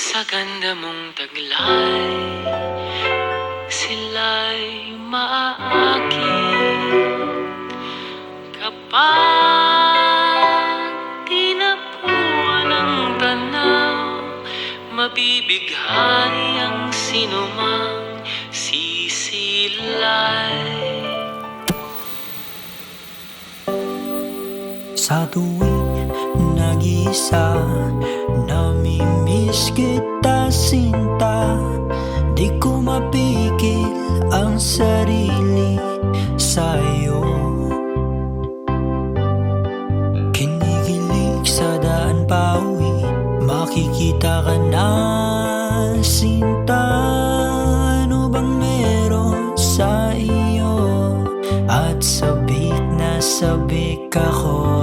Sa ganda mong taglay, sila'y maaakit kapag tinapuan ng tanaw. Mabibighani ang sinumang sisilay. Sa tuwing nag-iisa, namimiss kita sinta. Di ko mapigil ang sarili sa'yo. Kinikilig sa daan pauwi, makikita ka na sinta. Ano bang meron sa iyo? At sabik na sabik ako.